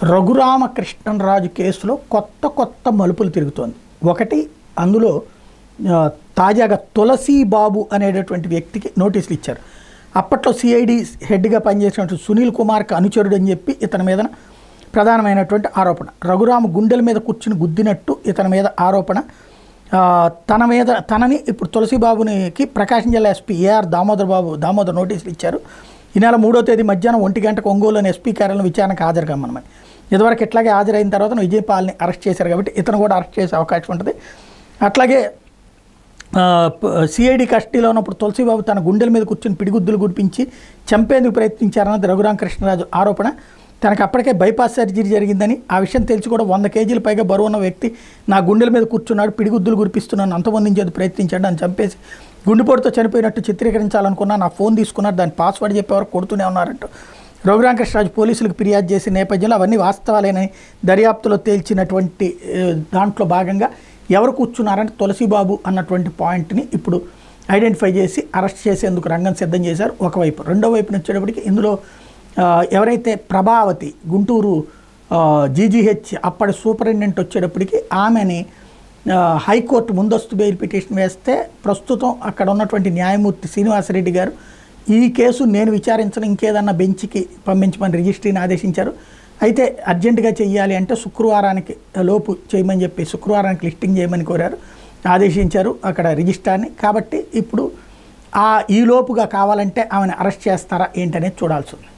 రఘురామకృష్ణరాజు కేసులో కొత్త కొత్త మలుపులు తిరుగుతోంది. ఒకటి అందులో తాజాగా తులసి బాబు అనేటటువంటి వ్యక్తికి నోటీసులు ఇచ్చారు. అప్పట్లో సిఐడి హెడ్గా పనిచేసినటువంటి సునీల్ కుమార్కి అనుచరుడు అని చెప్పి ఇతని మీద ప్రధానమైనటువంటి ఆరోపణ. రఘురామ గుండెల మీద కూర్చుని గుద్దినట్టు ఇతని మీద ఆరోపణ. తనని ఇప్పుడు తులసిబాబునికి ప్రకాశం జిల్లా ఎస్పీ ఏఆర్ దామోదర్ నోటీసులు ఇచ్చారు. ఈ నెల 3వ తేదీ మధ్యాహ్నం 1 గంటకు ఒంగోలులోని ఎస్పీ కార్యాలయం విచారణకు హాజరు కమ్మనమని. ఇదివరకు ఇట్లాగే హాజరైన తర్వాత విజయపాల్ని అరెస్ట్ చేశారు కాబట్టి ఇతను కూడా అరెస్ట్ చేసే అవకాశం ఉంటుంది. అట్లాగే సిఐడి కస్టడీలో ఉన్నప్పుడు తులసిబాబు తన గుండెల మీద కూర్చొని పిడిగుద్దులు గుడిపించి చంపేందుకు ప్రయత్నించారన్నది రఘురామకృష్ణరాజు ఆరోపణ. తనకు అప్పటికే బైపాస్ సర్జరీ జరిగిందని, ఆ విషయం తెలిసి కూడా 100 కేజీల పైగా బరువు ఉన్న వ్యక్తి నా గుండెల మీద కూర్చున్నాడు, పిడిగుద్దులు గురిపిస్తున్నాను, అంతమందించేది ప్రయత్నించాడు, అని చంపేసి గుండెపోటుతో చనిపోయినట్టు చిత్రీకరించాలనుకున్నా, నా ఫోన్ తీసుకున్నారు, దాని పాస్వర్డ్ చెప్పేవారు కొడుతూనే ఉన్నారంటూ రఘురామకృష్ణరాజు పోలీసులకు ఫిర్యాదు చేసిన నేపథ్యంలో అవన్నీ వాస్తవాలేనని దర్యాప్తులో తేల్చినటువంటి దాంట్లో భాగంగా ఎవరు కూర్చున్నారంటే తులసిబాబు అన్నటువంటి పాయింట్ని ఇప్పుడు ఐడెంటిఫై చేసి అరెస్ట్ చేసేందుకు రంగం సిద్ధం చేశారు ఒకవైపు. రెండో వైపున వచ్చేటప్పటికి ఇందులో ఎవరైతే ప్రభావతి గుంటూరు జీజీహెచ్ అప్పటి సూపరింటెండెంట్ వచ్చేటప్పటికి ఆమెని హైకోర్టు ముందస్తు బెయిల్ పిటిషన్ వేస్తే ప్రస్తుతం అక్కడ ఉన్నటువంటి న్యాయమూర్తి శ్రీనివాసరెడ్డి గారు ఈ కేసు నేను విచారించను, ఇంకేదన్నా బెంచ్కి పంపించమని రిజిస్ట్రీని ఆదేశించారు. అయితే అర్జెంటుగా చెయ్యాలి అంటే శుక్రవారానికి లోపు చేయమని చెప్పి శుక్రవారానికి లిస్టింగ్ చేయమని కోరారు, ఆదేశించారు అక్కడ రిజిస్ట్రార్ని. కాబట్టి ఇప్పుడు ఈ లోపుగా కావాలంటే ఆమెను అరెస్ట్ చేస్తారా ఏంటనేది చూడాల్సి ఉంది.